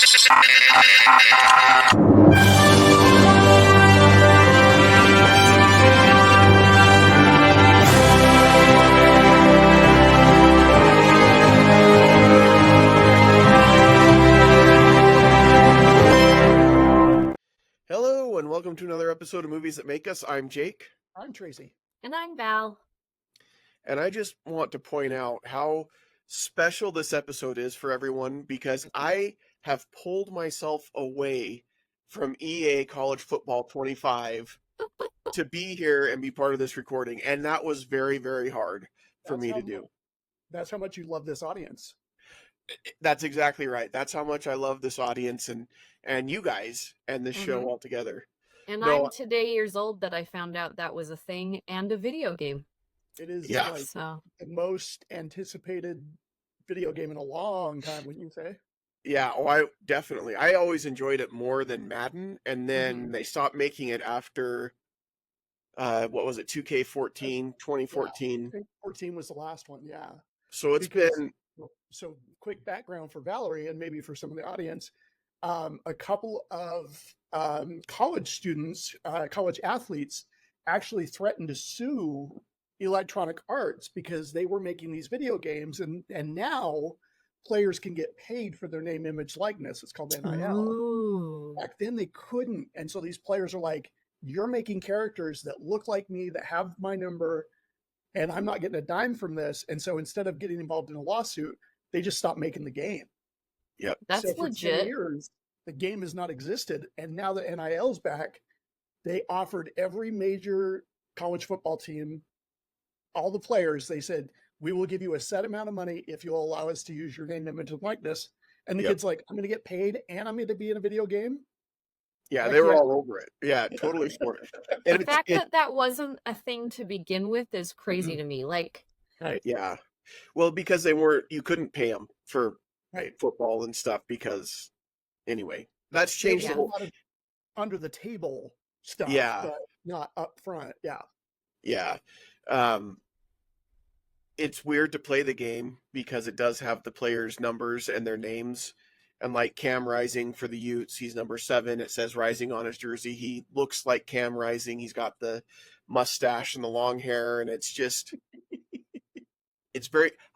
Hello, and welcome to another episode of Movies That Make Us. I'm Jake. I'm Tracy. And I'm Val. And I just want to point out how special this episode is for everyone because I have pulled myself away from EA College Football 25 to be here and be part of this recording. And that was very, very hard for me to do. That's how much you love this audience. That's exactly right. That's how much I love this audience and you guys and this show altogether. And I'm today years old that I found out that was a thing and a video game. It is the most anticipated video game in a long time, wouldn't you say? Yeah, I always enjoyed it more than Madden, and then they stopped making it after, what was it, 2K14, 2014. Yeah, 14 was the last one, yeah. So So quick background for Valerie, and maybe for some of the audience, a couple of college students, college athletes, actually threatened to sue Electronic Arts because they were making these video games, and now players can get paid for their name, image, likeness. It's called NIL. Ooh. Back then they couldn't, and so these players are like, you're making characters that look like me, that have my number, and I'm not getting a dime from this. And so instead of getting involved in a lawsuit, they just stopped making the game. Yep. That's so for legit. 10 years, the game has not existed. And now that NIL's back, they offered every major college football team, all the players, they said, we will give you a set amount of money if you'll allow us to use your name, image, and likeness. And the kid's like, I'm going to get paid and I'm going to be in a video game. Yeah, they were all over it. Yeah, totally for it. And the fact that wasn't a thing to begin with is crazy to me. Like, right. Yeah. Well, because you couldn't pay them for football and stuff because, anyway, that's changed the whole. A lot of under the table stuff, but not up front. Yeah. Yeah. It's weird to play the game because it does have the players' numbers and their names. And like Cam Rising for the Utes, he's number 7. It says Rising on his jersey. He looks like Cam Rising. He's got the mustache and the long hair, and it's just,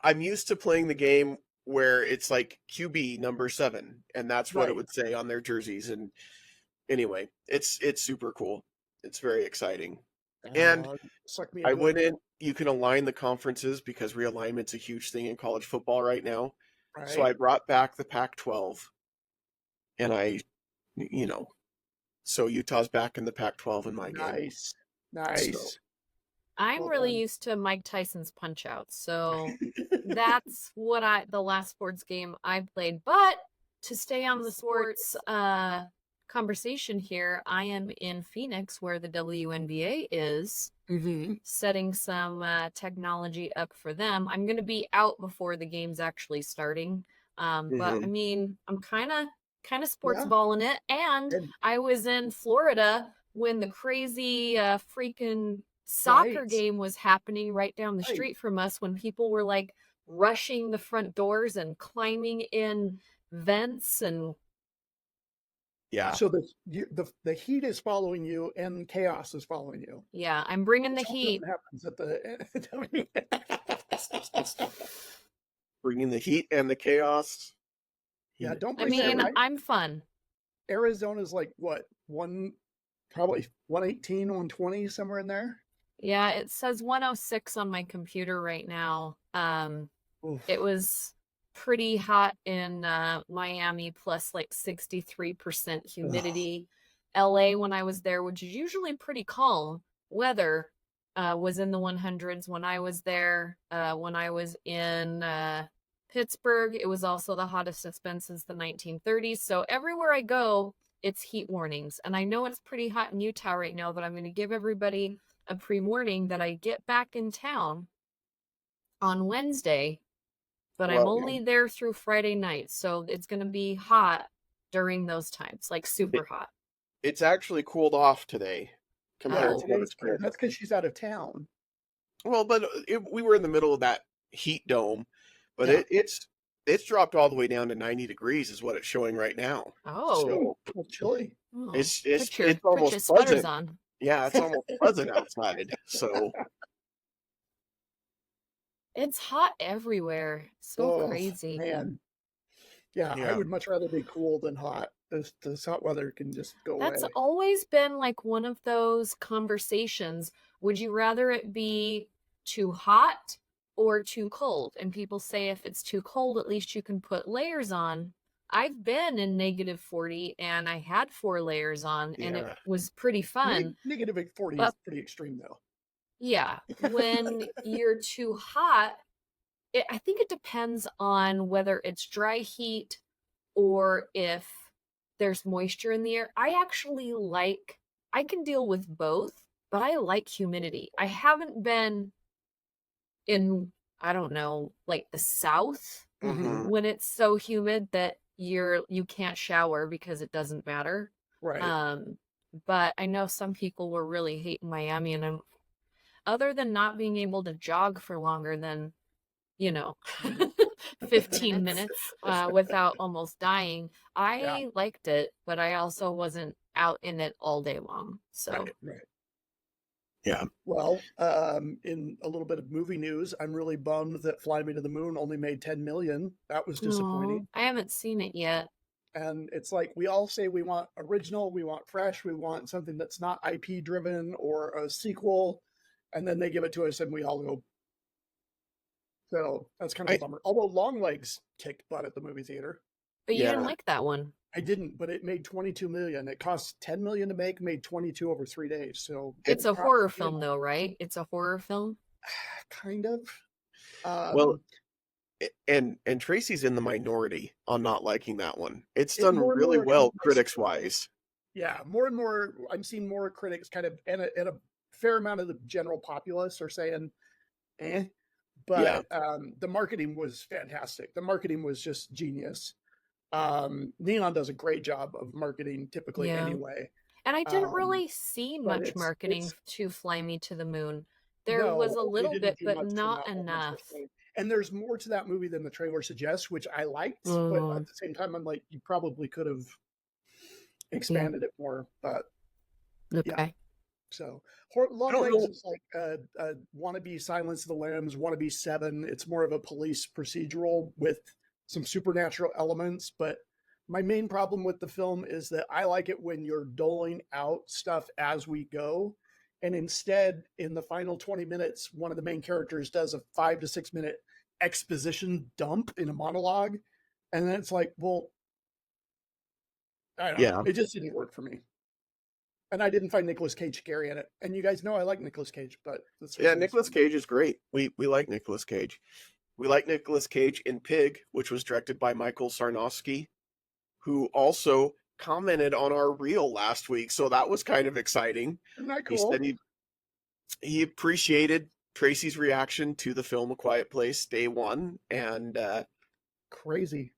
I'm used to playing the game where it's like QB number 7, and that's what it would say on their jerseys. And anyway, it's super cool. It's very exciting. And I went in, you can align the conferences because realignment's a huge thing in college football right now. Right. So I brought back the Pac-12 and so Utah's back in the Pac-12 in my game. Nice. So, I'm really used to Mike Tyson's Punch Out. So that's the last sports game I played. But to stay on the sports conversation here, I am in Phoenix where the WNBA is setting some technology up for them. I'm going to be out before the game's actually starting. But I mean, I'm kind of sports balling it. And I was in Florida when the crazy freaking soccer game was happening right down the street from us, when people were like rushing the front doors and climbing in vents and so the heat is following you and chaos is following you. Yeah, I'm bringing the heat. Happens at the bringing the heat and the chaos. Yeah, don't. I'm fun. Arizona's like what, probably 118, 120, somewhere in there. Yeah, it says 106 on my computer right now. It was pretty hot in Miami, plus like 63% humidity. LA, when I was there, which is usually pretty calm weather, was in the 100s when I was there. When I was in Pittsburgh, it was also the hottest it's been since the 1930s. So everywhere I go, it's heat warnings. And I know it's pretty hot in Utah right now, but I'm going to give everybody a pre-warning that I get back in town on Wednesday, but I'm only there through Friday night. So it's going to be hot during those times, like super hot. It's actually cooled off today compared to what it's been. That's because she's out of town. Well, but we were in the middle of that heat dome, but it's it's dropped all the way down to 90 degrees is what it's showing right now. Oh, So Well, chilly. it's almost put your sweaters pleasant. on. Yeah, it's almost pleasant outside. So It's hot everywhere. So crazy. Man. Yeah, I yeah. would much rather be cool than hot. This hot weather can just go That's away. always been like one of those conversations. Would you rather it be too hot or too cold? And people say if it's too cold, at least you can put layers on. I've been in -40 and I had 4 layers on and it Yeah. was pretty fun. Negative 40 is But pretty extreme, though. yeah, when you're too hot, I think it depends on whether it's dry heat or if there's moisture in the air. I can deal with both, but I like humidity. I haven't been in, I don't know, like the South Mhm. when it's so humid that you can't shower because it doesn't matter. Right. But I know some people were really hating Miami, and other than not being able to jog for longer than, 15 minutes without almost dying, I liked it, but I also wasn't out in it all day long. So Right. Yeah. Well, in a little bit of movie news, I'm really bummed that Fly Me to the Moon only made 10 million. That was disappointing. I haven't seen it yet. And it's like we all say we want original, we want fresh, we want something that's not IP driven or a sequel, and then they give it to us and we all go. So that's kind of a bummer. Although Longlegs kicked butt at the movie theater. But you didn't like that one. I didn't, but it made 22 million. It cost 10 million to make, made 22 over 3 days. So it's a horror film though, right? It's a horror film. Kind of. Well, and Tracy's in the minority on not liking that one. It's done really well critics wise. Yeah, more and more I'm seeing more critics kind of and a fair amount of the general populace are saying but the marketing was fantastic. The marketing was just genius. Neon does a great job of marketing typically anyway. And I didn't really see much marketing to Fly Me to the Moon. There was a little bit, but not enough. And there's more to that movie than the trailer suggests, which I liked. But at the same time, I'm like, you probably could have expanded it more. But yeah. So Longlegs is like a wannabe Silence of the Lambs, wannabe Seven. It's more of a police procedural with some supernatural elements. But my main problem with the film is that I like it when you're doling out stuff as we go. And instead, in the final 20 minutes, one of the main characters does a 5 to 6 minute exposition dump in a monologue. And then it's like, well, I don't know. It just didn't work for me. And I didn't find Nicolas Cage scary in it. And you guys know I like Nicolas Cage, but Nicolas Cage is great. We like Nicolas Cage. We like Nicolas Cage in Pig, which was directed by Michael Sarnowski, who also commented on our reel last week. So that was kind of exciting. Isn't that cool? He said he appreciated Tracy's reaction to the film A Quiet Place day one. And crazy.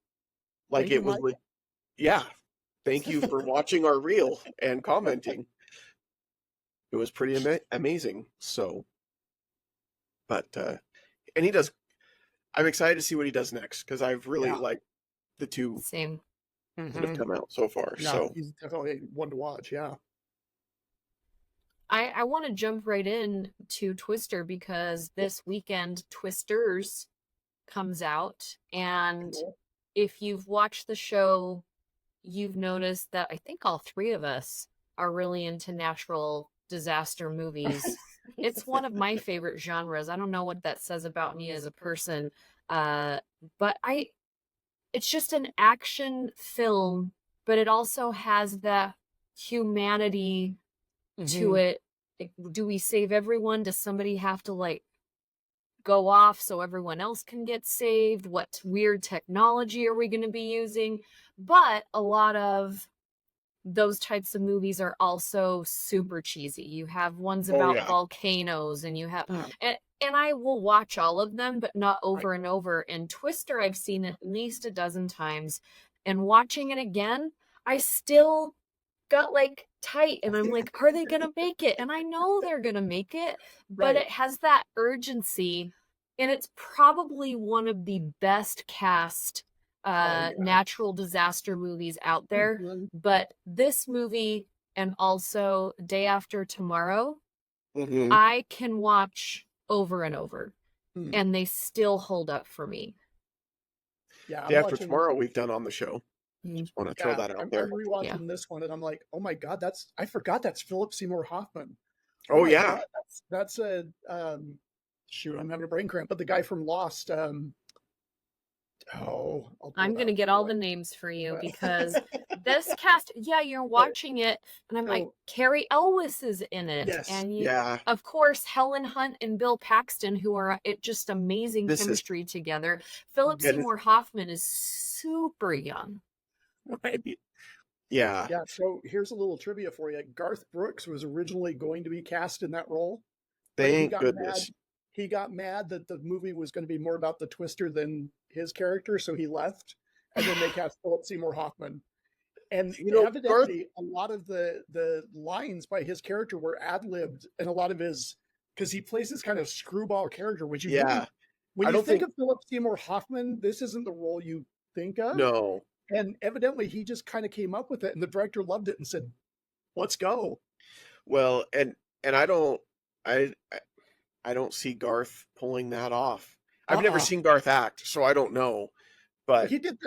Like it was like, thank you for watching our reel and commenting. It was pretty amazing. So, but, and he does, I'm excited to see what he does next because I've really liked the two that have come out so far. Yeah, so he's definitely one to watch. Yeah. I want to jump right in to Twister because this weekend Twisters comes out. And if you've watched the show, you've noticed that I think all three of us are really into natural disaster movies. It's one of my favorite genres. I don't know what that says about me as a person, but it's just an action film, but it also has that humanity to it. Like, do we save everyone? Does somebody have to go off so everyone else can get saved? What weird technology are we going to be using? But a lot of those types of movies are also super cheesy. You have ones about volcanoes, and you have and I will watch all of them, but not over and over. And Twister, I've seen it at least a dozen times, and watching it again, I still got tight, and I'm like, are they gonna make it? And I know they're gonna make it, but it has that urgency and it's probably one of the best cast natural disaster movies out there. But this movie and also Day After Tomorrow, I can watch over and over, and they still hold up for me. Yeah, Day After Tomorrow we've done on the show. Just want to throw that out there. I'm rewatching this one, and I'm like, oh my god, I forgot that's Philip Seymour Hoffman. Oh yeah, God, that's a shoot, I'm having a brain cramp. But the guy from Lost. I'm gonna get all the names for you because this cast. Yeah, you're watching it, and I'm like, Carrie Elwes is in it, and of course, Helen Hunt and Bill Paxton, who are just amazing chemistry together. Philip Seymour Hoffman is super young. Right. Yeah. So here's a little trivia for you. Garth Brooks was originally going to be cast in that role. Thank goodness. He got mad that the movie was going to be more about the Twister than his character, so he left, and then they cast Philip Seymour Hoffman. And evidently, a lot of the lines by his character were ad-libbed, and a lot of his, because he plays this kind of screwball character, which when you think of Philip Seymour Hoffman, this isn't the role you think of. No. And evidently, he just kind of came up with it, and the director loved it and said, "Let's go." Well, and I don't see Garth pulling that off. I've never seen Garth act, so I don't know. But he did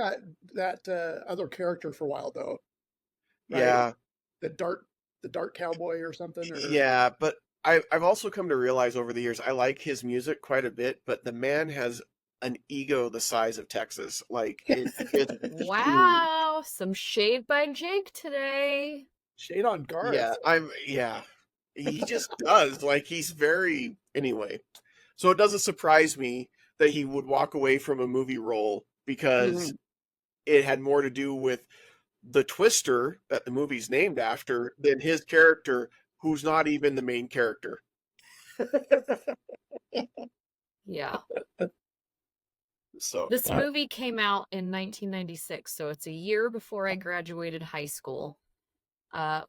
that other character for a while, though. Right? Yeah, the Dart Cowboy or something. Yeah, but I've also come to realize over the years I like his music quite a bit, but the man has an ego the size of Texas. Like, wow, some shade by Jake today. Shade on Garth. Yeah. He just does. Like, he's very anyway. So it doesn't surprise me that he would walk away from a movie role because it had more to do with the Twister that the movie's named after than his character, who's not even the main character. Yeah. So this movie came out in 1996, so it's a year before I graduated high school.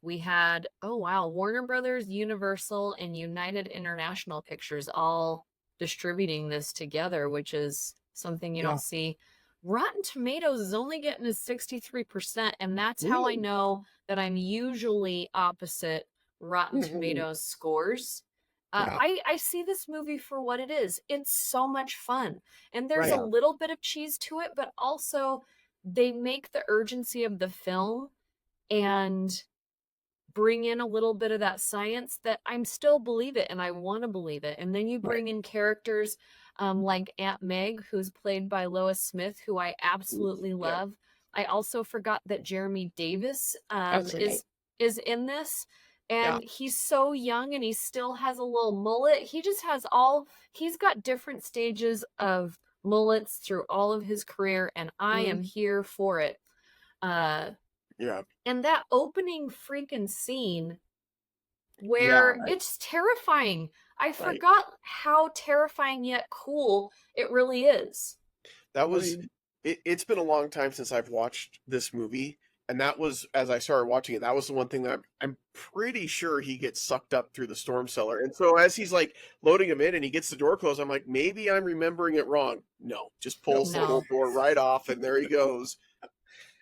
We had, Warner Brothers, Universal, and United International Pictures all distributing this together, which is something you don't see. Rotten Tomatoes is only getting a 63%, and that's how I know that I'm usually opposite Rotten Tomatoes scores. I see this movie for what it is. It's so much fun. And there's a little bit of cheese to it, but also they make the urgency of the film and bring in a little bit of that science that I'm still believe it and I want to believe it. And then you bring in characters like Aunt Meg, who's played by Lois Smith, who I absolutely love. I also forgot that Jeremy Davis is in this. And he's so young and he still has a little mullet. He just has he's got different stages of mullets through all of his career, and I am here for it. And that opening freaking scene where it's terrifying. I forgot how terrifying yet cool it really is. That was, it's been a long time since I've watched this movie. And that was, as I started watching it, that was the one thing that I'm pretty sure he gets sucked up through the storm cellar. And so as he's like loading him in and he gets the door closed, I'm like, maybe I'm remembering it wrong. No, just pulls the whole door right off and there he goes.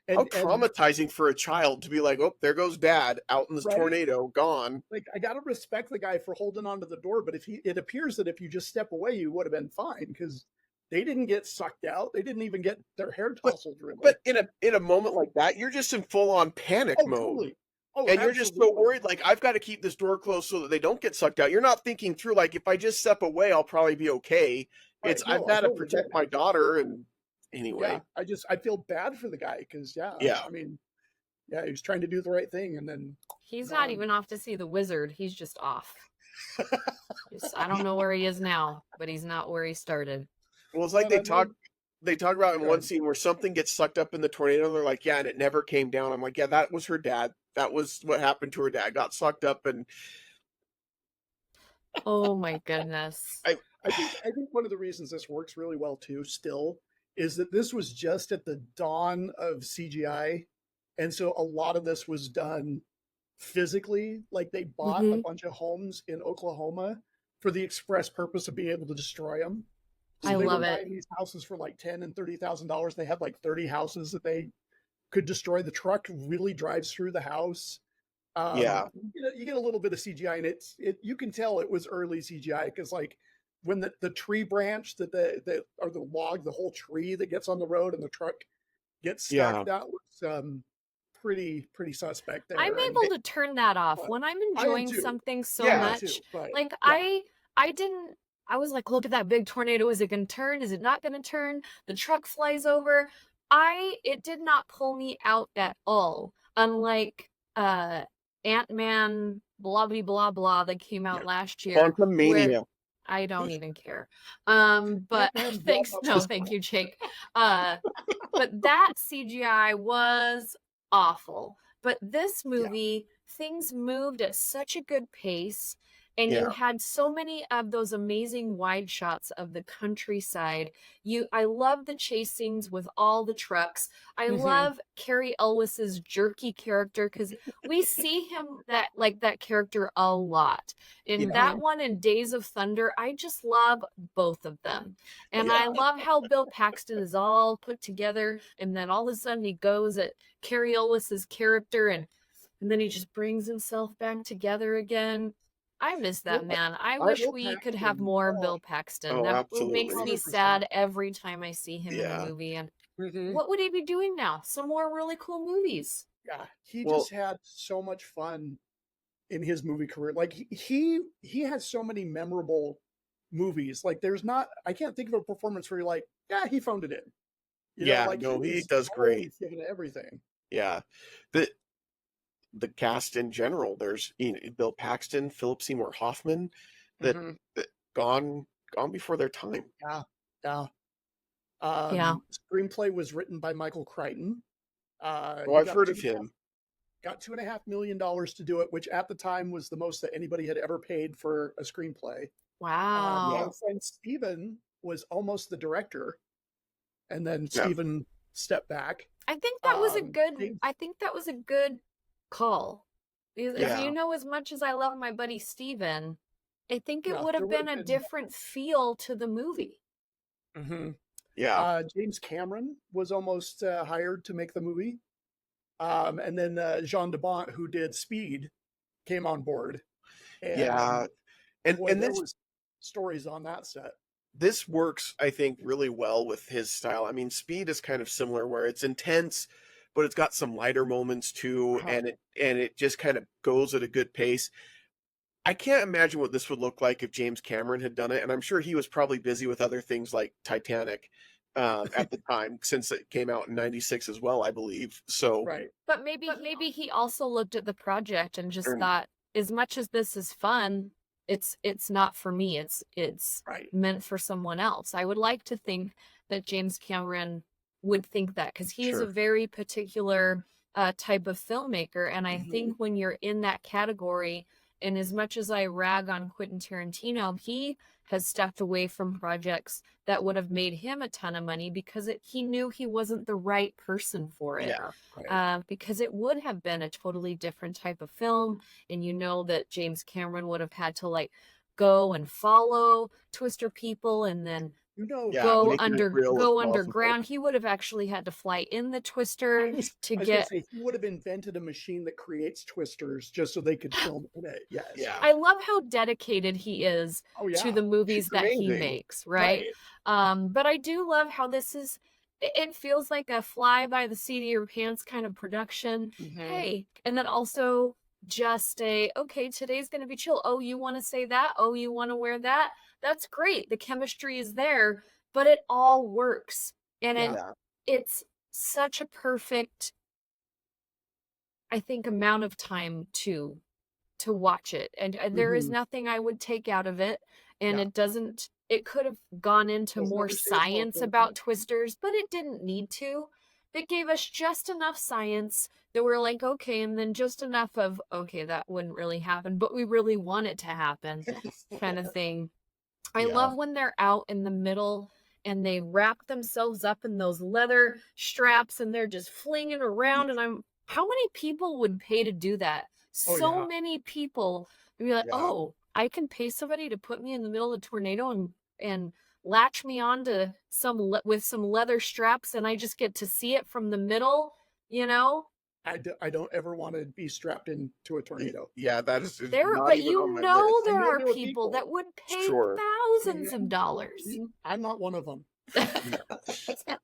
How traumatizing for a child to be like, oh, there goes dad out in this tornado, gone. Like, I got to respect the guy for holding onto the door, but it appears that if you just step away, you would have been fine because they didn't get sucked out. They didn't even get their hair tousled, really. But in a moment like that, you're just in full-on panic mode. Totally. And you're just so worried, like, I've got to keep this door closed so that they don't get sucked out. You're not thinking through, like, if I just step away, I'll probably be okay. I've got to protect my daughter. And anyway. I feel bad for the guy because, I mean, he was trying to do the right thing. And then he's not even off to see the wizard. He's just off. I don't know where he is now, but he's not where he started. Well, it's like they talk about in one scene where something gets sucked up in the tornado. They're like, and it never came down. I'm like, that was her dad. That was what happened to her dad. Got sucked up and. Oh my goodness! I think one of the reasons this works really well too, still, is that this was just at the dawn of CGI, and so a lot of this was done physically. Like they bought a bunch of homes in Oklahoma for the express purpose of being able to destroy them. So I they love were it. buying these houses for like $10,000 and $30,000. They had like 30 houses that they could destroy. The truck really drives through the house. Yeah. You get a little bit of CGI, and you can tell it was early CGI because like when the tree branch or the log, the whole tree that gets on the road and the truck gets stuck, Yeah. that was pretty suspect there. I'm And able to turn that off but when I'm I am enjoying too. something so Yeah. I am too. much. But Like yeah, I didn't. I was like, look at that big tornado. Is it going to turn? Is it not going to turn? The truck flies over. It did not pull me out at all. Unlike Ant-Man blah blah blah blah that came out yeah. last year, Quantum where Mania. I don't even care. But Ant-Man thanks. blah, blah, No, blah. thank you, Jake. But that CGI was awful. But this Yeah. movie, things moved at such a good pace, and you Yeah. had so many of those amazing wide shots of the countryside. I love the chase scenes with all the trucks. I Mhm. love Carrie Elwes's jerky character because we see him that character a lot. In Yeah. that one and Days of Thunder, I just love both of them. And I Yeah. love how Bill Paxton is all put together, and then all of a sudden he goes at Carrie Elwes's character, and then he just brings himself back together again. I miss that Bill, man. I I wish Bill we could have Paxton. more Oh, Bill Paxton. Oh, That makes absolutely. me 100%. sad every time I see him in a Yeah. movie. And Mhm. what would he be doing now? Some more really cool movies. Yeah, he Well, just had so much fun in his movie career. Like he has so many memorable movies. Like I can't think of a performance where you're like, yeah, he phoned it in. yeah, Like no, he he is does great. always giving everything. Yeah. The cast in general, there's Bill Paxton, Philip Seymour Hoffman, that, Mhm. that gone before their time. Yeah, yeah. Yeah. Screenplay was written by Michael Crichton. Oh, He I've got heard of him. got $2.5 million to do it, which at the time was the most that anybody had ever paid for a screenplay. Wow. Yeah. My friend Steven was almost the director, and then Yeah. Steven stepped back. I think that was a James- good call. Because if Yeah. you know as much as I love my buddy Steven, I think it Yeah, would there have would've been a been- different feel to the movie. Mhm. Yeah. James Cameron was almost hired to make the movie. And then Jean de Bont, who did Speed, came on board. And Yeah. And boy, there this was stories on that set. this works, I think, really well with his style. I mean, Speed is kind of similar, where it's intense, but it's got some lighter moments too, Uh-huh. and it just kind of goes at a good pace. I can't imagine what this would look like if James Cameron had done it, and I'm sure he was probably busy with other things like Titanic at the time, since it came out in '96 as well, I believe. So, Right. But maybe he also looked at the project and just Sure. thought, as much as this is fun, it's not for me. It's Right. meant for someone else. I would like to think that James Cameron would think that, because he is a Sure. very particular type of filmmaker. And I Mhm. think when you're in that category, and as much as I rag on Quentin Tarantino, he has stepped away from projects that would have made him a ton of money because he knew he wasn't the right person for it. Yeah. Right. Because it would have been a totally different type of film, and you know that James Cameron would have had to like go and follow Twister people and then Yeah, go make it as real as possible. underground. He would have actually had to fly in the Twister to I was gonna get. say, he would have invented a machine that creates twisters just so they could film in it. Yes. Yeah. I love how dedicated he is Oh yeah. to the movies It's that he amazing. makes, right? But I do love how this is. It feels like a fly by the seat of your pants kind of production. Mhm. Hey, and then also just okay, today's going to be chill. Oh, you want to say that? Oh, you want to wear that? That's great. The chemistry is there, but it all works. And Yeah. it's such a perfect, I think, amount of time to watch it. And there is Mhm. nothing I would take out of it. And Yeah. it could have gone into Doesn't more overstay its science welcome. about twisters, but it didn't need to. It gave us just enough science that we're like, okay, and then just enough of, okay, that wouldn't really happen, but we really want it to happen, kind of thing. I Yeah. love when they're out in the middle and they wrap themselves up in those leather straps and they're just flinging around. And how many people would pay to do that? Oh, So yeah. many people would be like, Yeah. oh, I can pay somebody to put me in the middle of a tornado and latch me onto with some leather straps and I just get to see it from the middle, you know? I don't ever want to be strapped into a tornado. Yeah, that is not But even on my know list. there I know are there are people that would pay Sure. thousands of dollars. I'm not one of them. Thanks, I'm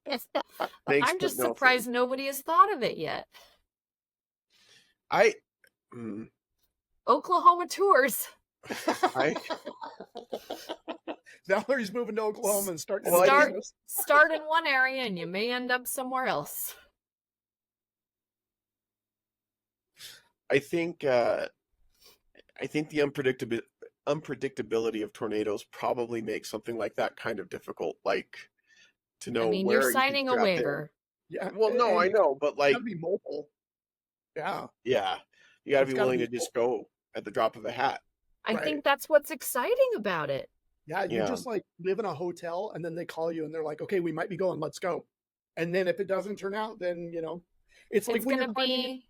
but just no surprised thanks. nobody has thought of it yet. I Oklahoma tours. Valerie's moving to Oklahoma and starting Well, a I business. Start in one area and you may end up somewhere else. I think the unpredictability of tornadoes probably makes something like that kind of difficult, like to know I mean, where you're you can signing a strap in. waiver. Yeah. Well, no, I know, but It's like, gotta be mobile. Yeah. yeah, you got to It's be gotta willing be to just go at the drop of a hat. I Right. think that's what's exciting about it. Yeah, you Yeah. just like live in a hotel and then they call you and they're like, okay, we might be going, let's go. And then if it doesn't turn out, then it's like It's when going you're to climbing be,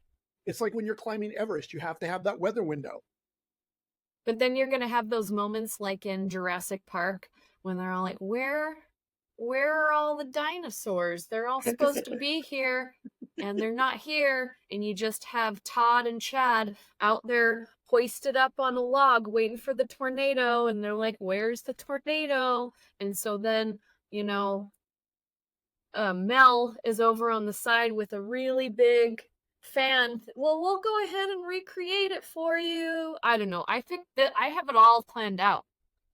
it's like when you're climbing Everest, you have to have that weather window. but then you're going to have those moments like in Jurassic Park when they're all like, where are all the dinosaurs? They're all supposed to be here and they're not here. And you just have Todd and Chad out there hoisted up on a log waiting for the tornado. And they're like, where's the tornado? And so then, Mel is over on the side with a really big fan. Well, we'll go ahead and recreate it for you. I don't know. I think that I have it all planned out.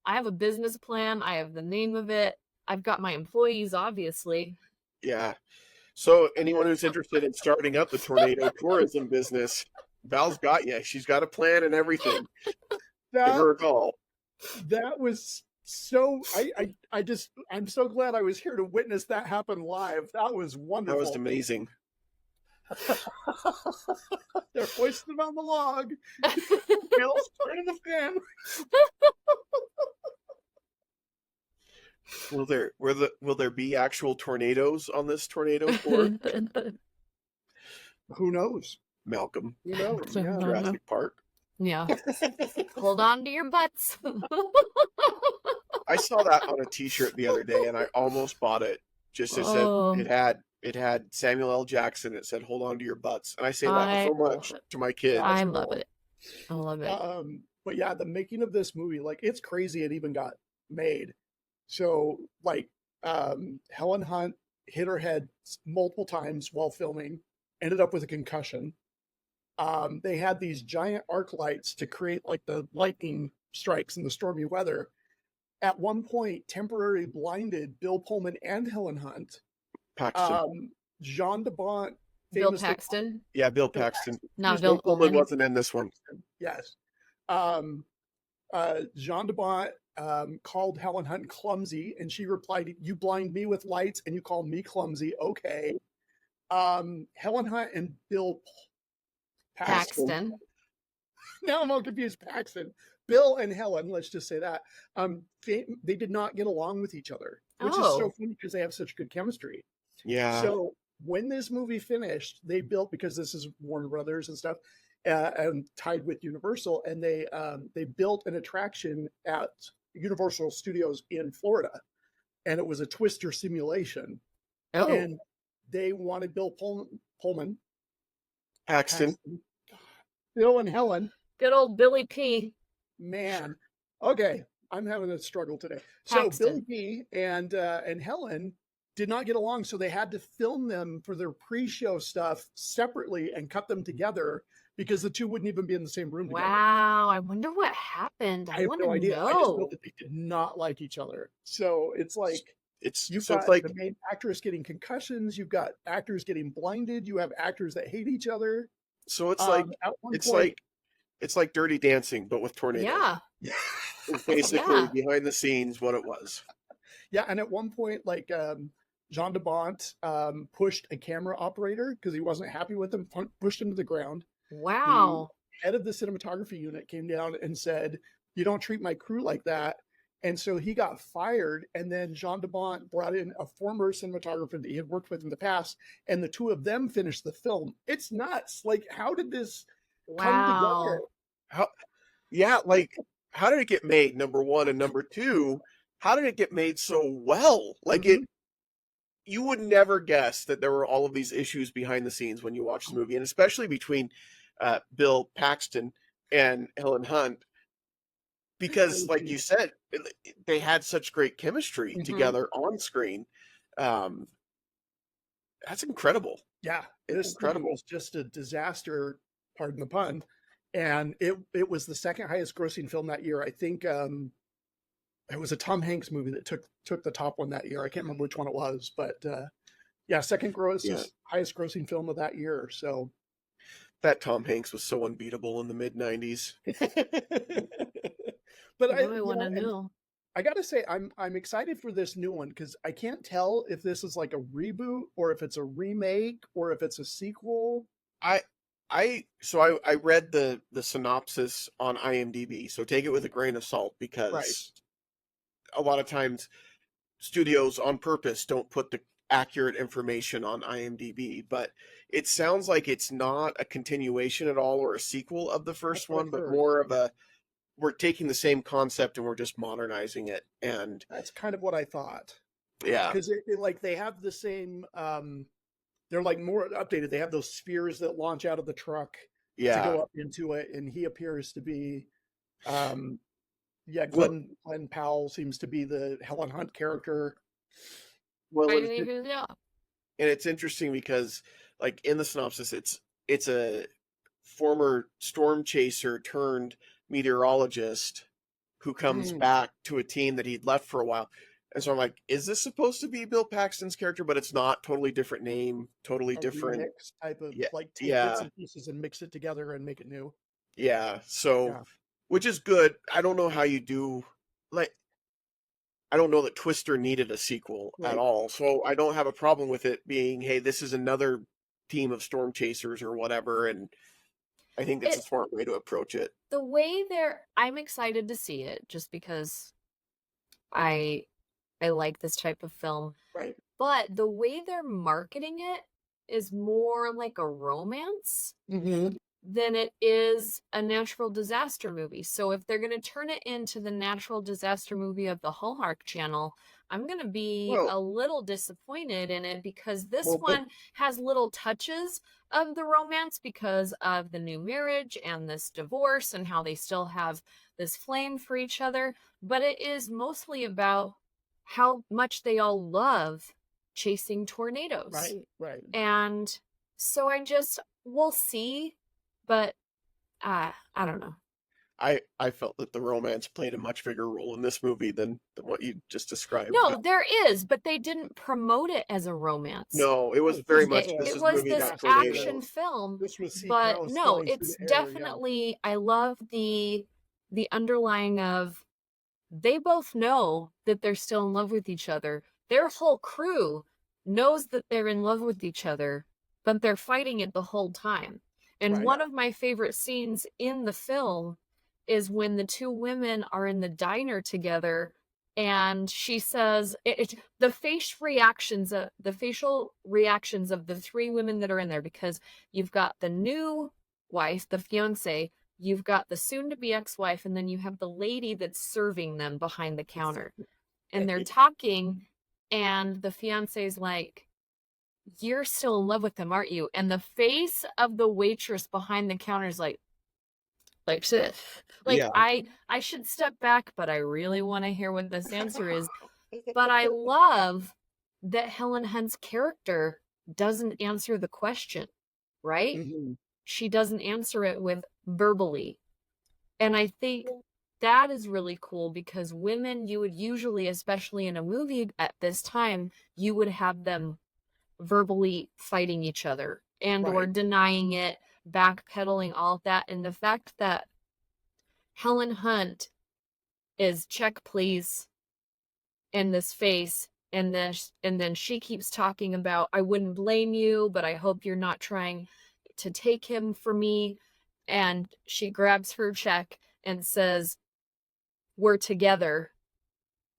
I have a business plan. I have the name of it. I've got my employees, obviously. Yeah. So anyone who's interested in starting up the tornado tourism business, Val's got you. She's got a plan and everything. Give her a call. That was so I'm so glad I was here to witness that happen live. That was wonderful. That was amazing. They're hoisted on the log. Bill's turning the fan. Will there be actual tornadoes on this tornado tour? Who knows? Malcolm. Who knows? Yeah. Jurassic Park. Yeah. Hold on to your butts. I saw that on a T-shirt the other day, and I almost bought it. Just as it had Samuel L. Jackson. It said, "Hold on to your butts," and I say that so much to my kids. I love it. I love it. But yeah, the making of this movie, like, it's crazy. It even got made. So, like, Helen Hunt hit her head multiple times while filming, ended up with a concussion. They had these giant arc lights to create like the lightning strikes in the stormy weather. At one point, temporarily blinded Bill Pullman and Helen Hunt. Paxton. Jean de Bont. Bill Paxton. Yeah, Bill Paxton. Not Bill Pullman wasn't in this one. Yes. Jean de Bont called Helen Hunt clumsy, and she replied, "You blind me with lights, and you call me clumsy. Okay." Helen Hunt and Bill Paxton. Now I'm all confused. Paxton. Bill and Helen, let's just say that, they did not get along with each other, which is so funny because they have such good chemistry. Yeah. So when this movie finished, they built, because this is Warner Brothers and stuff, and tied with Universal, and they built an attraction at Universal Studios in Florida, and it was a Twister simulation. And they wanted Bill Pullman, Paxton, Bill and Helen. Good old Billy P. Man, okay, I'm having a struggle today. Paxton. So Billy P. and Helen did not get along, so they had to film them for their pre-show stuff separately and cut them together because the two wouldn't even be in the same room together. Wow, I wonder what happened. I have no idea. I just know that they did not like each other. So it's like you've got the main actress getting concussions, you've got actors getting blinded, you have actors that hate each other. So it's it's like Dirty Dancing, but with tornadoes. Yeah. It's basically behind the scenes what it was. Yeah, and at one point, like, Jean de Bont pushed a camera operator because he wasn't happy with him, pushed him to the ground. Wow. The head of the cinematography unit came down and said, "You don't treat my crew like that." And so he got fired, and then Jean de Bont brought in a former cinematographer that he had worked with in the past, and the two of them finished the film. It's nuts. Like, how did this come together? How did it get made? Number one, and number two, how did it get made so well? Like Mhm. you would never guess that there were all of these issues behind the scenes when you watch the movie, and especially between Bill Paxton and Helen Hunt, because, like you said, they had such great chemistry Mhm. together on screen. Um, that's incredible. Yeah, It's this movie incredible. was just a disaster, pardon the pun, and it was the second highest grossing film that year. I think, it was a Tom Hanks movie that took the top one that year. I can't remember which one it was, but, yeah, second Yeah, highest grossing film of that year, so that Tom Hanks was so unbeatable in the mid '90s. but Now I want to and know. I gotta say, I'm excited for this new one because I can't tell if this is like a reboot or if it's a remake or if it's a sequel. I I read the synopsis on IMDb, so take it with a grain of salt Right. because a lot of times studios on purpose don't put the accurate information on IMDb, but it sounds like it's not a continuation at all or a sequel of the That's first what one, I've but heard. more of a we're taking the same concept and we're just modernizing it. And That's kind of what I thought. yeah, Because like they have the same they're like more updated. They have those spheres that launch out of the truck to yeah. go up into it, and he appears to be um yeah, Well, Glenn Powell seems to be the Helen Hunt character. well, I think yeah. and it's interesting because like in the synopsis, it's a former storm chaser turned meteorologist who comes Mm, back to a team that he'd left for a while. And so I'm like, is this supposed to be Bill Paxton's character? But it's not. Totally different name, totally a different. remix type of Yeah, like take bits yeah, and pieces and mix it together and make it new. yeah. So, Yeah. which is good. I don't know how you do like. I don't know that Twister needed a sequel at Right. all. So I don't have a problem with it being, hey, this is another team of storm chasers or whatever. And I think that's a It smart way to approach it. the way I'm excited to see it just because I I like this type of film. Right. But the way they're marketing it is more like a romance Mm-hmm. than it is a natural disaster movie. So if they're going to turn it into the natural disaster movie of the Hallmark Channel, I'm going to be Well, a little disappointed in it because this well, but one has little touches of the romance because of the new marriage and this divorce and how they still have this flame for each other, but it is mostly about how much they all love chasing tornadoes. Right. Right. And so we'll see, but I don't know. I felt that the romance played a much bigger role in this movie than what you just described. No, But there is, but they didn't promote it as a romance. no, it was No, very this was much a this It is a was movie this about disaster. action tornadoes. film, This was sea but cows no, flying through it's the air. Yeah. definitely I love the underlying of they both know that they're still in love with each other. Their whole crew knows that they're in love with each other, but they're fighting it the whole time. And Right. one of my favorite scenes in the film is when the two women are in the diner together and she says the facial reactions of the three women that are in there because you've got the new wife, the fiance, you've got the soon to be ex-wife, and then you have the lady that's serving them behind the counter. And they're talking, and the fiance's like, "You're still in love with him, aren't you?" And the face of the waitress behind the counter is like shit. Like Yeah. I should step back, but I really want to hear what this answer is. But I love that Helen Hunt's character doesn't answer the question, right? Mhm. She doesn't answer it with verbally. And I think that is really cool because women, you would usually, especially in a movie at this time, you would have them verbally fighting each other and or Right. denying it, backpedaling, all of that. And the fact that Helen Hunt is check please in this face and then she keeps talking about I wouldn't blame you, but I hope you're not trying to take him for me. And she grabs her check and says, "We're together."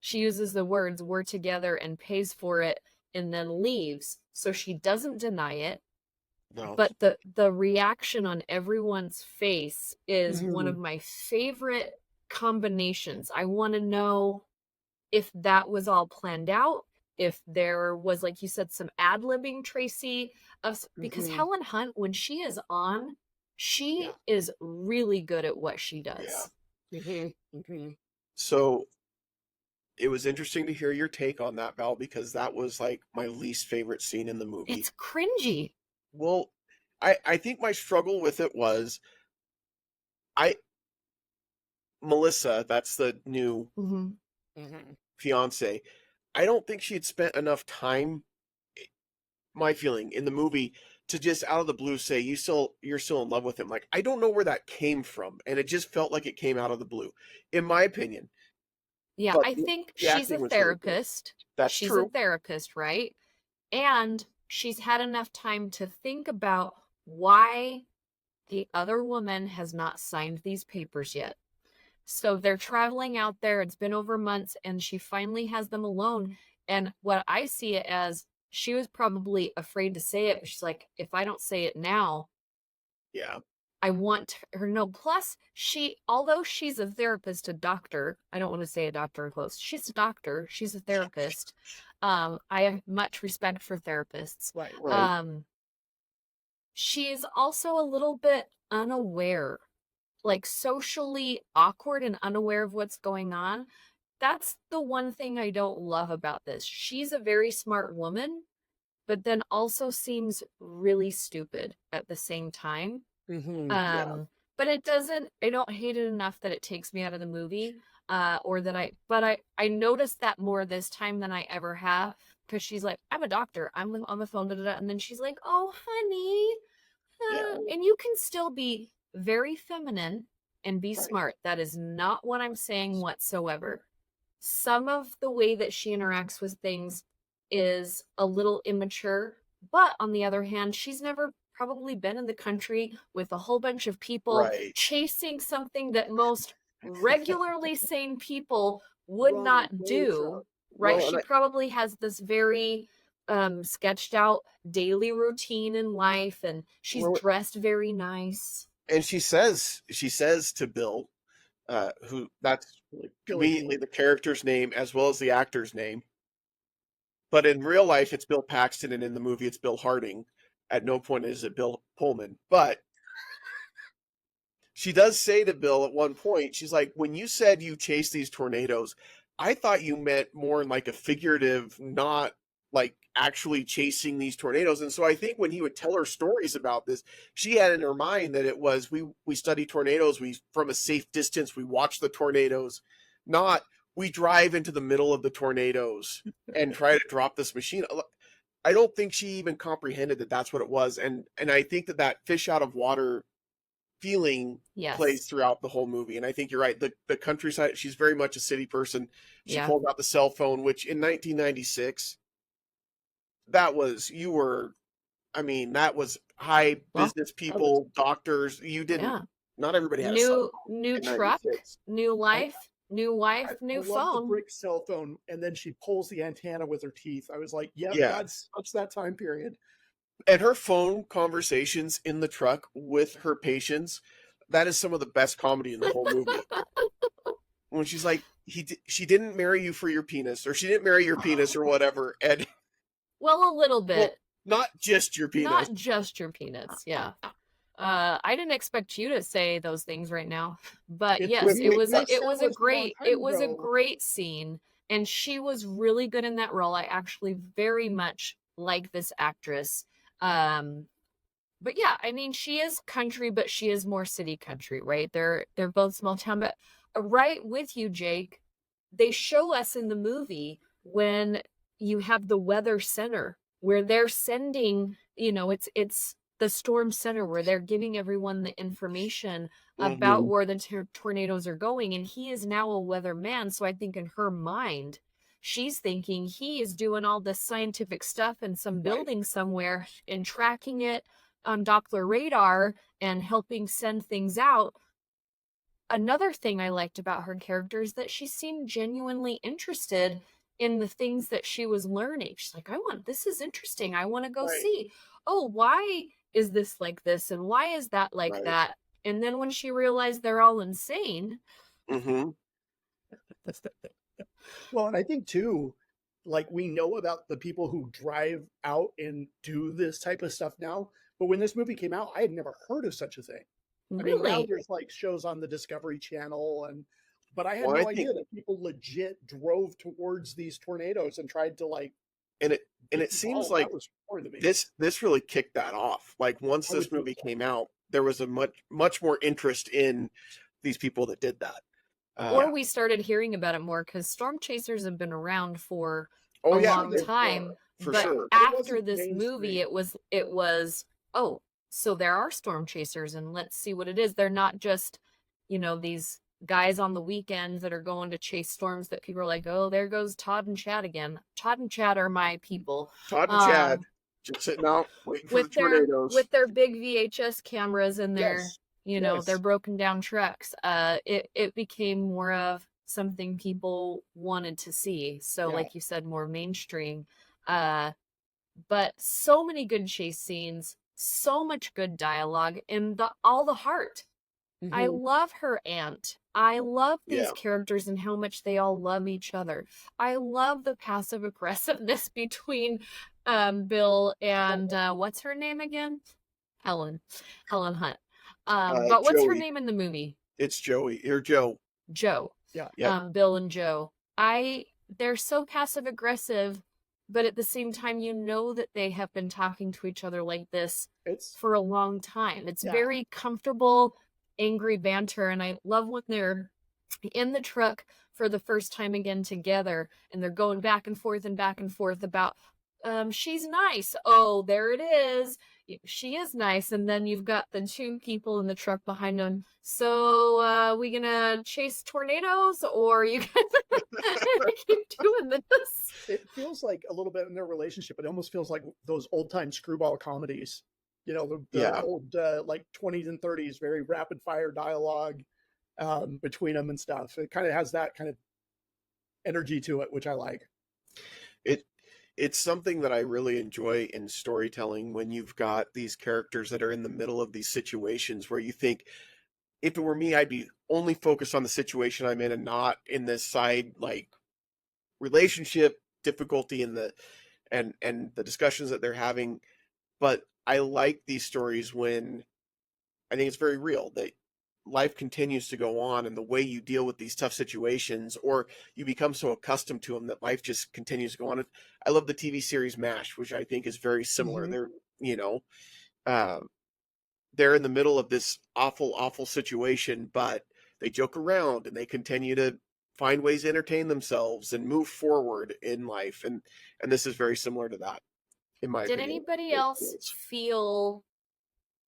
She uses the words "we're together" and pays for it and then leaves. So she doesn't deny it, No. but the reaction on everyone's face is one Mhm. of my favorite combinations. I want to know if that was all planned out, if there was, like you said, some ad-libbing, Tracy, because Helen Hunt, when she is on, she is really good at what she does. So it was interesting to hear your take on that, Val, because that was like my least favorite scene in the movie. It's cringy. Well, I think my struggle with it was Melissa, that's the new fiance. I don't think she had spent enough time, my feeling, in the movie to just out of the blue say you're still in love with him. Like, I don't know where that came from, and it just felt like it came out of the blue, in my opinion. Yeah, But I think the she's a acting was really good. therapist. That's She's true. a therapist, right? And she's had enough time to think about why the other woman has not signed these papers yet. So they're traveling out there. It's been over months, and she finally has them alone. And what I see it as, she was probably afraid to say it, but she's like, if I don't say it now, Yeah. I want her to know. Plus, although she's a therapist, a doctor, I don't want to say a doctor close. She's a doctor. She's a therapist. I have much respect for therapists. Right. She is also a little bit unaware, like socially awkward and unaware of what's going on. That's the one thing I don't love about this. She's a very smart woman, but then also seems really stupid at the same time. But I don't hate it enough that it takes me out of the movie, but I noticed that more this time than I ever have, because she's like, I'm a doctor, I'm on the phone, and then she's like, oh, honey, and you can still be very feminine and be smart. That is not what I'm saying whatsoever. Some of the way that she interacts with things is a little immature, but on the other hand, she's never probably been in the country with a whole bunch of people chasing something that most regularly sane people would not do, right? Well, she probably has this very sketched out daily routine in life, and she's dressed very nice. And she says to Bill, who that's immediately the character's name as well as the actor's name. But in real life, it's Bill Paxton, and in the movie, it's Bill Harding. At no point is it Bill Pullman. But she does say to Bill at one point, she's like, when you said you chase these tornadoes, I thought you meant more in like a figurative, not like actually chasing these tornadoes. And so I think when he would tell her stories about this, she had in her mind that it was, we study tornadoes, we from a safe distance, we watch the tornadoes, not we drive into the middle of the tornadoes and try to drop this machine. I don't think she even comprehended that that's what it was. And I think that fish out of water feeling plays throughout the whole movie. And I think you're right. The countryside, she's very much a city person. She pulled out the cell phone, which in 1996, that was high business people, doctors. You didn't, not everybody had a cell phone. New truck, new life, new wife, new phone. The brick cell phone, and then she pulls the antenna with her teeth. I was like, that's that time period. And her phone conversations in the truck with her patients, that is some of the best comedy in the whole movie. When she's like, she didn't marry you for your penis, or she didn't marry your penis or whatever. And well, a little bit. Well, not just your penis. Not just your penis, yeah. I didn't expect you to say those things right now, but yes, it was a great scene, and she was really good in that role. I actually very much like this actress. But yeah, I mean, she is country, but she is more city country, right? They're both small town, but right with you, Jake. They show us in the movie when you have the weather center where they're sending, it's the storm center where they're giving everyone the information about where the tornadoes are going. And he is now a weatherman. So I think in her mind, she's thinking he is doing all this scientific stuff in some building somewhere and tracking it on Doppler radar and helping send things out. Another thing I liked about her character is that she seemed genuinely interested in the things that she was learning. She's like, this is interesting. I want to go see. Oh, why is this like this? And why is that like that? And then when she realized they're all insane. That's Well, and I think too, like we know about the people who drive out and do this type of stuff now, but when this movie came out, I had never heard of such a thing. I mean, now Really? there's like shows on the Discovery Channel but I had Well, I no think, idea that people legit drove towards these tornadoes and tried to like and get it seems involved. like That was foreign to me. this really kicked that off. Like once I would this think movie so. came out, there was a much more interest in these people that did that. Or Yeah. we started hearing about it more because storm chasers have been around for Oh a yeah, long time. for But sure. But it after wasn't this movie, mainstream. it was, oh, so there are storm chasers and let's see what it is. They're not just, these guys on the weekends that are going to chase storms that people are like, oh, there goes Todd and Chad again. Todd and Chad are my people. Todd and Chad Um, just sitting out waiting for the with their tornadoes. big VHS cameras and their Yes. their broken down trucks. It became more of something people wanted to see. So Yeah. like you said, more mainstream. But so many good chase scenes, so much good dialogue, and all the heart. I Mhm. love her aunt. I love these Yeah. characters and how much they all love each other. I love the passive aggressiveness between Bill and what's her name again? Helen. Helen Hunt. But what's her Joey. name in the movie? It's Joey or Joe. Joe. Yeah. Yep. Bill and Joe. They're so passive aggressive, but at the same time, that they have been talking to each other like this It's for a long time. It's Yeah. very comfortable, angry banter, and I love when they're in the truck for the first time again together and they're going back and forth about she's nice. Oh, there it is. She is nice. And then you've got the two people in the truck behind them. So we gonna chase tornadoes or you guys keep doing this? it feels like a little bit in their relationship. It almost feels like those old time screwball comedies. The Yeah. old like 20s and 30s, very rapid fire dialogue between them and stuff. It kind of has that kind of energy to it, which I like. It's something that I really enjoy in storytelling when you've got these characters that are in the middle of these situations where you think, if it were me, I'd be only focused on the situation I'm in and not in this side like relationship difficulty and the discussions that they're having. But I like these stories when I think it's very real that life continues to go on, and the way you deal with these tough situations, or you become so accustomed to them that life just continues to go on. I love the TV series MASH, which I think is very similar. Mhm. Uh, they're in the middle of this awful situation, but they joke around and they continue to find ways to entertain themselves and move forward in life. And this is very similar to that, in my Did opinion. anybody else feel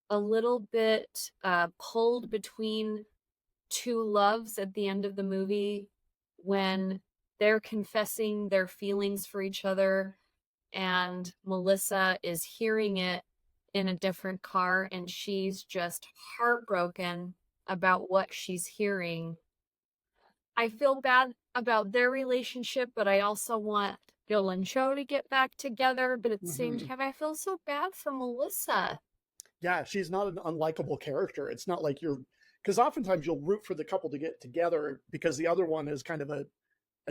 a little bit pulled between two loves at the end of the movie when they're confessing their feelings for each other and Melissa is hearing it in a different car and she's just heartbroken about what she's hearing? I feel bad about their relationship, but I also want Bill and Joe to get back together. But at the same Mhm. time, I feel so bad for Melissa. Yeah, she's not an unlikable character. It's not like because oftentimes you'll root for the couple to get together because the other one is kind of a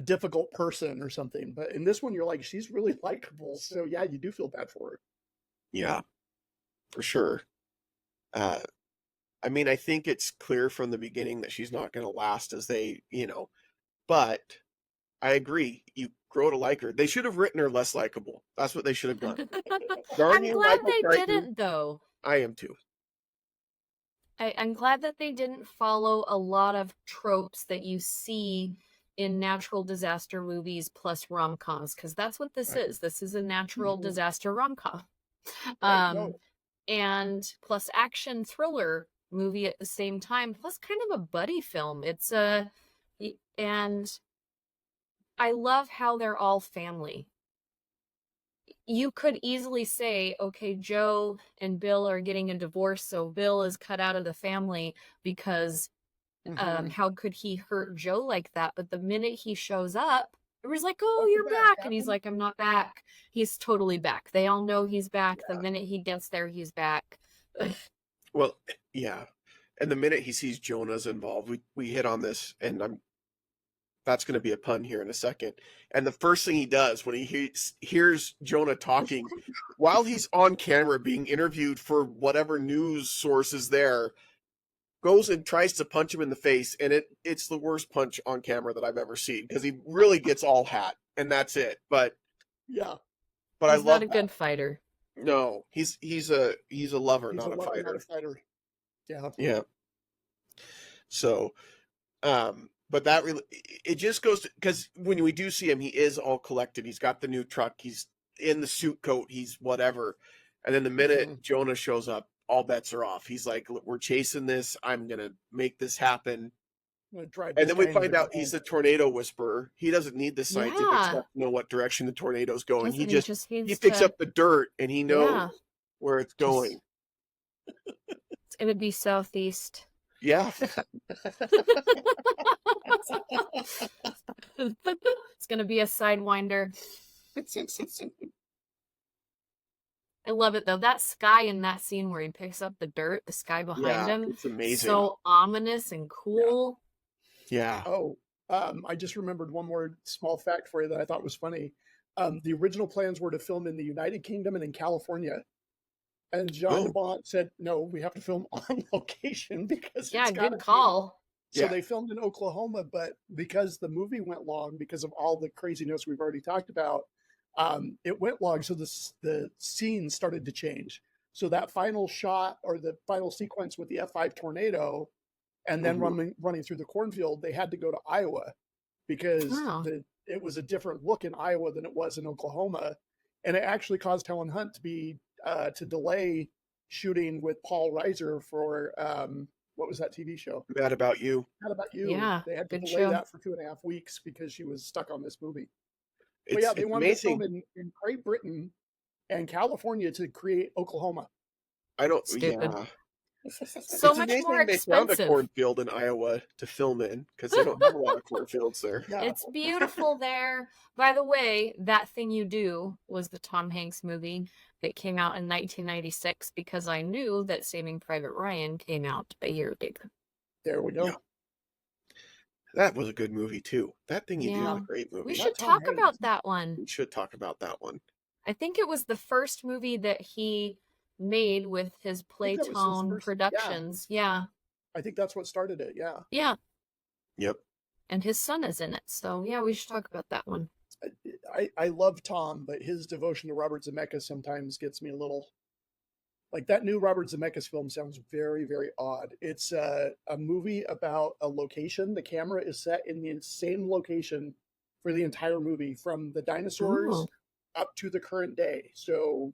difficult person or something. But in this one, you're like, she's really likable. So yeah, you do feel bad for her. Yeah, for sure. I mean, I think it's clear from the beginning that she's not going to last but I agree. You grow to like her. They should have written her less likable. That's what they should have done. Darn I'm you, glad Michael they Crichton. didn't, though. I am too. I'm glad that they didn't follow a lot of tropes that you see in natural disaster movies plus rom-coms, because that's what this Right. is. This is a natural Mhm. disaster rom-com. Right, no. And plus action thriller movie at the same time, plus kind of a buddy film. And I love how they're all family. You could easily say, okay, Joe and Bill are getting a divorce, so Bill is cut out of the family because Mhm. how could he hurt Joe like that? But the minute he shows up, everybody's like, oh, Welcome you're back, back. And he's Captain. like, I'm not back. He's totally back. They all know he's back. Yeah. The minute he gets there, he's back. Well, yeah. And the minute he sees Jonah's involved, we hit on this, and That's going to be a pun here in a second. And the first thing he does when he hears Jonah talking, while he's on camera being interviewed for whatever news source is there, goes and tries to punch him in the face, and it's the worst punch on camera that I've ever seen, because he really gets all hat, and that's it. But yeah, I He's love not a good fighter. No, he's a lover, he's not a a lover, fighter. not a fighter. Yeah. Yeah. So, but that really, it just goes to, because when we do see him, he is all collected. He's got the new truck. He's in the suit coat. He's whatever. And then the minute Jonah shows up, all bets are off. He's like, "We're chasing this. I'm gonna make this happen." I'm gonna drive And this then we guy into find the out he's the ground. tornado whisperer. He doesn't need the scientific Yeah. stuff to know what direction the tornado's going. He Doesn't he he needs picks to- up the dirt and he knows Yeah. where it's going. It's gonna be southeast. Yeah. It's gonna be a sidewinder. I love it though. That sky in that scene where he picks up the dirt, the sky behind Yeah, him, it's amazing. so ominous and cool. Yeah. Oh, I just remembered one more small fact for you that I thought was funny. The original plans were to film in the United Kingdom and in California. And John DeBont said, no, we have to film on location because Yeah, it's gotta good be-" call. So Yeah. they filmed in Oklahoma, but because the movie went long, because of all the craziness we've already talked about, it went long. So the scenes started to change. So that final shot or the final sequence with the F5 tornado and then running through the cornfield, they had to go to Iowa because Wow. it was a different look in Iowa than it was in Oklahoma. And it actually caused Helen Hunt to delay shooting with Paul Reiser for what was that TV show? Mad About You. Mad About You. Yeah, They had to good delay show. that for 2.5 weeks because she was stuck on this movie. But It's, yeah, they it's wanted amazing. to film in Great Britain and California to create Oklahoma. I don't. Stupid. Yeah. So It's much amazing more they found a expensive. cornfield in Iowa to film in because they don't have a lot of cornfields there. Yeah. It's beautiful there. By the way, That Thing You Do was the Tom Hanks movie that came out in 1996 because I knew that Saving Private Ryan came out a year later. There we go. Yeah. That was a good movie too. That Thing You Do Yeah. was a great movie. We Not should Tom talk Hanks. about that one. We should talk about that one. I think it was the first movie that he made with his think that was his Playtone first- yeah. Productions. Yeah. I think that's what started it. Yeah. Yeah. Yep. And his son is in it. So, yeah, we should talk about that one. I love Tom, but his devotion to Robert Zemeckis sometimes gets me a little like that new Robert Zemeckis film sounds very, very odd. It's a movie about a location. The camera is set in the same location for the entire movie from the dinosaurs Ooh. up to the current day. So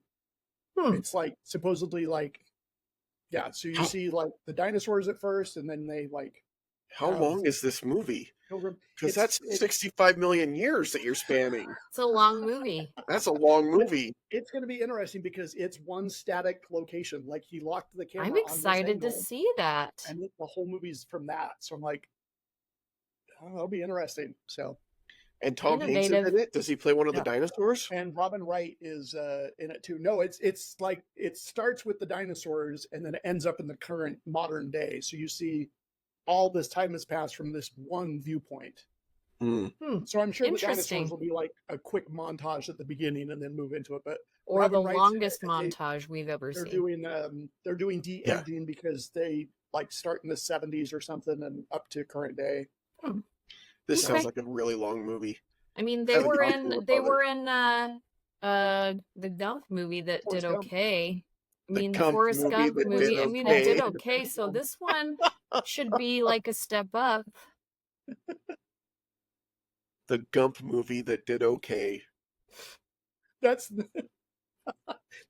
it's like supposedly like, yeah. So you see like the dinosaurs at first and then they like How long is this movie? pilgrim. Because that's 65 million years that you're spanning. It's a long movie. That's a long movie. It's going to be interesting because it's one static location. Like he locked the camera. I'm on this excited to angle, see that. and the whole movie's from that. So I'm like, oh, that'll be interesting. So, And Tom Hanks is Innovative. in it. Does he play one of the Yeah. dinosaurs? and Robin Wright is in it too. No, it's like it starts with the dinosaurs and then it ends up in the current modern day. So you see all this time has passed from this one viewpoint. Hmm. So I'm sure the Interesting. dinosaurs will be like a quick montage at the beginning and then move into it. But Or Robin the Wright's longest in it. montage we've ever They're seen. doing de-aging because they like start in the 70s or something and up to current day. This sounds Okay. like a really long movie. I mean, I would love to they love it. were in the Gump movie that Forrest did Gump. okay. I The mean, the Gump Forrest movie Gump that did movie. I mean, it did okay. okay. So this one should be like a step up. The Gump movie that did okay. That's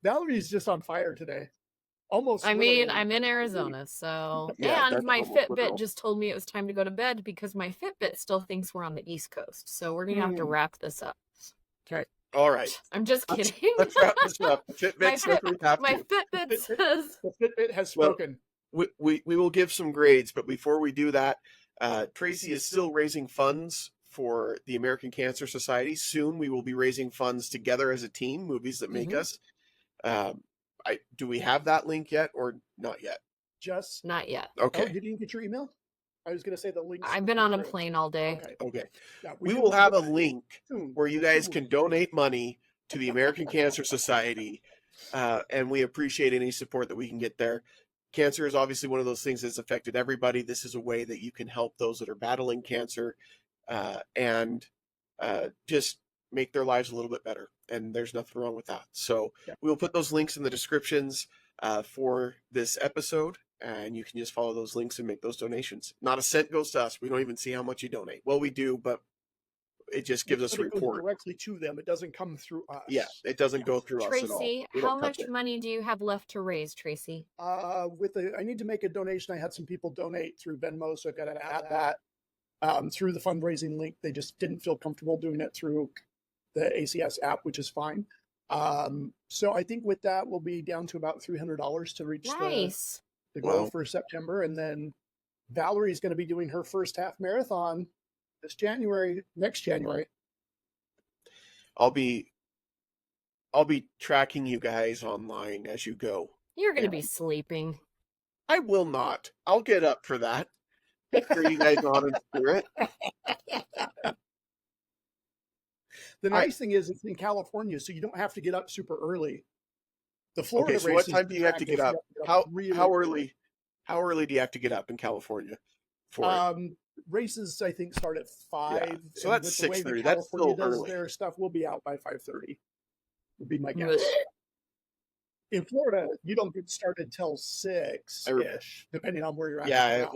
Valerie's just on fire today. Almost. I mean, literally. I'm in Arizona, so Yeah, and that's my almost Fitbit literal. just told me it was time to go to bed because my Fitbit still thinks we're on the East Coast. So we're gonna have to wrap this up. All right. I'm just Let's- kidding. Let's wrap this up. The Fitbit My says we have My to. Fitbit says The Fitbit has Well, spoken. We will give some grades, but before we do that, Tracy is still raising funds for the American Cancer Society. Soon we will be raising funds together as a team, Movies That Make Us. Do we have that link yet or not yet? Just not yet. Oh, Okay. you didn't get your email? I was going to say the links. I've been on a plane all day. Okay. Yeah, We will have a link soon. where you guys can donate money to the American Cancer Society, and we appreciate any support that we can get there. Cancer is obviously one of those things that's affected everybody. This is a way that you can help those that are battling cancer and just make their lives a little bit better. And there's nothing wrong with that. So we will put those links in the descriptions for this episode, and you can just follow those links and make those donations. Not a cent goes to us. We don't even see how much you donate. Well, we do, but it just gives us a report. It goes directly to them. It doesn't come through us. Yeah, it doesn't go through us at all. Tracy, how much money do you have left to raise, Tracy? I need to make a donation. I had some people donate through Venmo, so I've got to add that through the fundraising link. They just didn't feel comfortable doing it through the ACS app, which is fine. So I think with that, we'll be down to about $300 to reach the goal for September. And then Valerie's going to be doing her first half marathon next January. I'll be tracking you guys online as you go. You're going to be sleeping. I will not. I'll get up for that. Make sure you guys on in spirit. The nice thing is it's in California, so you don't have to get up super early. The Florida race. So what time do you have to get up? How early? How early do you have to get up in California? Races I think start at 5. Yeah. So that's 6:30. That's still early. Their stuff will be out by 5:30. Would be my guess. In Florida, you don't get started till 6-ish, depending on where you're at. Yeah,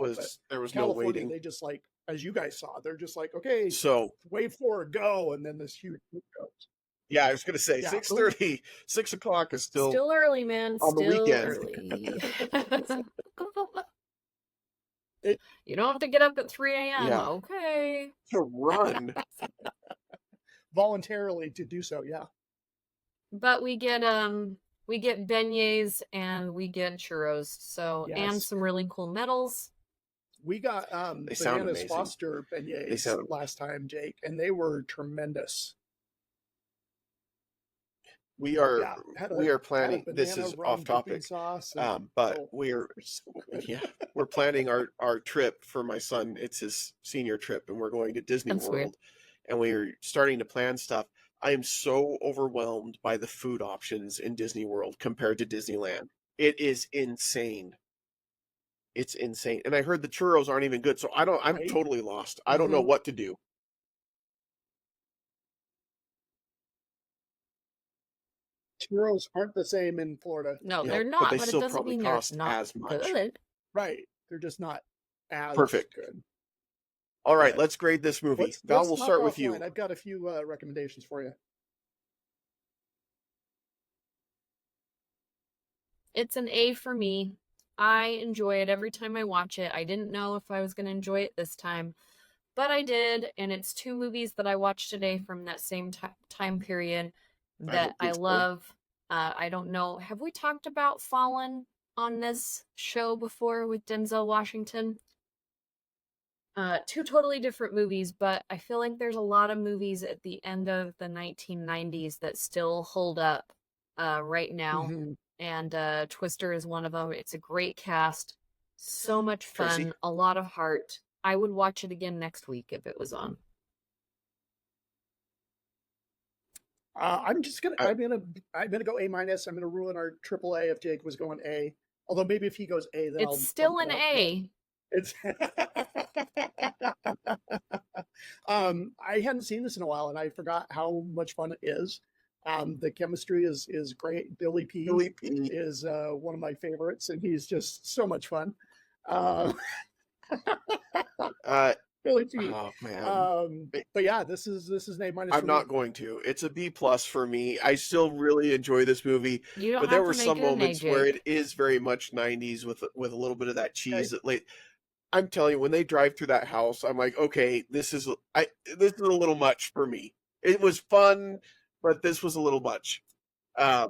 there was no waiting. They just like, as you guys saw, they're just like, okay, so wave 4, go, and then this huge group goes. Yeah, I was going to say 6:30, 6 o'clock is still early, man. On the weekend. You don't have to get up at 3 a.m. Yeah. Okay. To run voluntarily to do so, yeah. But we get beignets and we get churros, so and some really cool medals. We got Bananas Foster beignets last time, Jake, and they were tremendous. We are planning. This is off topic, but we're planning our trip for my son. It's his senior trip, and we're going to Disney World, and we're starting to plan stuff. I am so overwhelmed by the food options in Disney World compared to Disneyland. It is insane. It's insane, and I heard the churros aren't even good. So I'm totally lost. I don't know what to do. Churros aren't the same in Florida. No, they're not. But it doesn't mean they're not as much. good. Right. They're just not as perfect. Good. All right, let's grade this movie. Val, we'll start with you. I've got a few recommendations for you. It's an A for me. I enjoy it every time I watch it. I didn't know if I was going to enjoy it this time, but I did. And it's 2 movies that I watched today from that same time period that I love. I don't know. Have we talked about Fallen on this show before with Denzel Washington? 2 totally different movies, but I feel like there's a lot of movies at the end of the 1990s that still hold up right now. Mm-hmm. And Twister is one of them. It's a great cast. So much fun. Tracy? A lot of heart. I would watch it again next week if it was on. I'm gonna go A-. I'm gonna ruin our AAA if Jake was going A. Although maybe if he goes A, then it's still an A. It's I hadn't seen this in a while, and I forgot how much fun it is. The chemistry is great. Billy P is one of my favorites, and he's just so much fun. Billy P. Oh man! But yeah, this is an A-. I'm not going to. It's a B+ for me. I still really enjoy this movie, but there were some moments where it is very much 90s with a little bit of that cheese. I'm telling you, when they drive through that house, I'm like, okay, this is a little much for me. It was fun, but this was a little much. I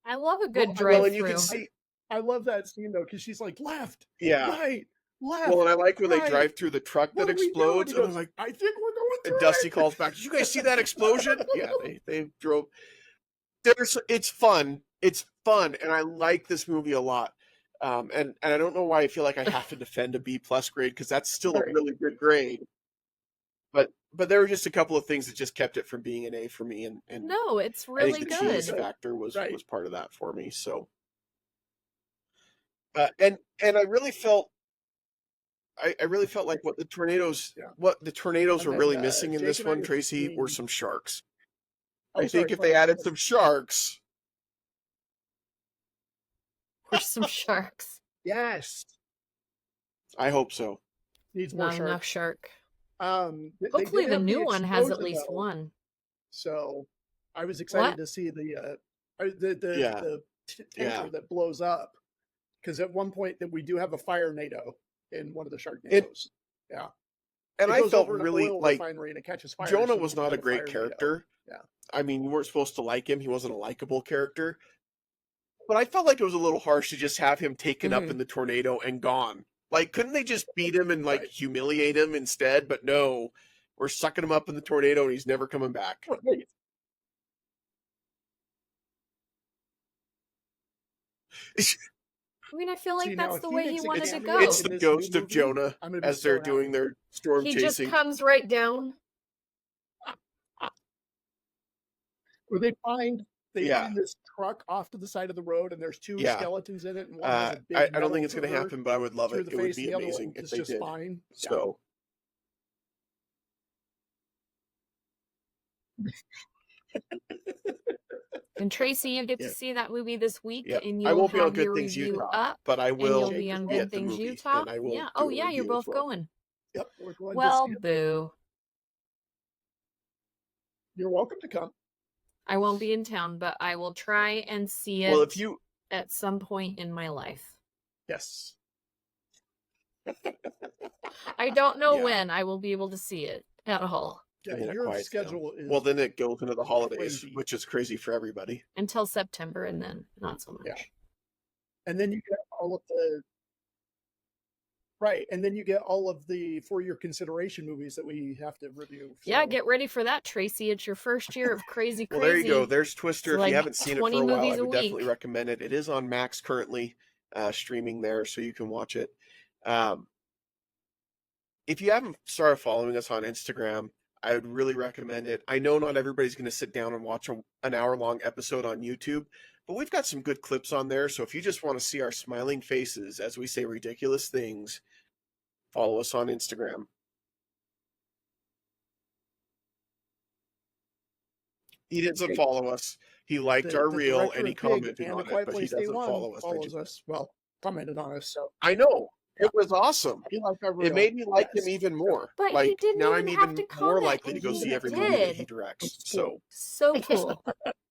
love a good drive-through. I love that scene though, because she's like left, right, left. Well, and I like when they drive through the truck that explodes, and I'm like, I think we're going through. And Dusty calls back, "Did you guys see that explosion?" Yeah, they drove. It's fun. It's fun, and I like this movie a lot. And I don't know why I feel like I have to defend a B+ grade, because that's still a really good grade. But there were just a couple of things that just kept it from being an A for me, and No, it's I really think the good. cheese factor was Right. part of that for me. So, and I really felt like what the tornadoes Yeah. were And really then, missing in Jake this and I one, were Tracy, were thinking- some sharks. Oh, I think sorry, if they added some sharks, Or some sharks. Yes. I hope so. Needs more Not enough sharks. shark. They Hopefully did the have new one has at explosion, least though. one. So I was excited What? to see the Yeah. tanker that blows up, because at one point that we do have a fire NATO in one of the Sharknadoes. Yeah. And It I goes felt over an really oil like refinery and it catches fire. Jonah so was we not a got great fire NATO. character. Yeah. I mean, you weren't supposed to like him. He wasn't a likable character. But I felt like it was a little harsh to just have him taken up in the tornado and gone. Like, couldn't they just beat him and like Right. humiliate him instead? But no, we're sucking him up in the tornado and he's never coming back. Right. I mean, I feel like See, now, that's if the he way he makes a wanted to cameo go. It's in the this ghost new of movie, Jonah I'm gonna be as they're so doing happy. their storm He chasing. just comes right down. Where they find Yeah. find this truck off to the side of the road, and there's two Yeah. skeletons in it, and one has a big I don't metal think it's going to cleaver happen, but I would love through it. the It would face, and be the other amazing one if is they just did. fine. Yeah. So, And Tracy, you get Yeah. to see that movie this week, yeah, and I you'll won't be on have Good your Things review Utah, up, but I and will you'll be on be Good at the Things movie, Utah. and I will Yeah. do Oh a yeah, you're review as both well. going. Yep. We're going to Well, see it. boo. You're welcome to come. I won't be in town, but I will try and see Well, it if you at some point in my life. Yes. I don't know Yeah. when I will be able to see it at all Yeah, I mean, it your quiets down. schedule is Well, then it goes into the holidays, crazy. which is crazy for everybody. until September, and then not so much. Yeah. And then you get all of the and then you get all of the for your consideration movies that we have to review. Yeah, so- get ready for that, Tracy. It's your first year of crazy. Well, there you go. There's Twister. It's If like you haven't seen it for 20 a while, movies I a would definitely week. recommend it. It is on Max currently, streaming there, so you can watch it. If you haven't started following us on Instagram, I would really recommend it. I know not everybody's going to sit down and watch an hour-long episode on YouTube, but we've got some good clips on there. So if you just want to see our smiling faces as we say ridiculous things, follow us on Instagram. He doesn't follow us. He liked our the reel director and he of Pig commented and on A it, Quiet but he Place Day doesn't One follow us. follows us. Well, commented on us. So I know. It was awesome. he liked our reel. It made me like Yes. him even more. But he like didn't now even I'm have even to more comment, likely to and go he see every movie that he did. directs. Cool. So cool.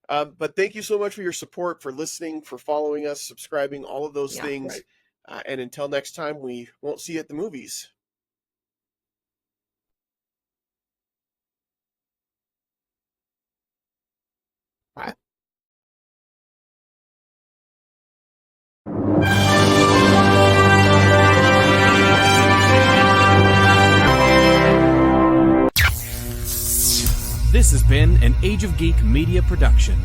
But thank you so much for your support, for listening, for following us, subscribing, all of those Yeah, things. And until next time, we won't see you at the movies. Bye. This has been an Age of Geek media production.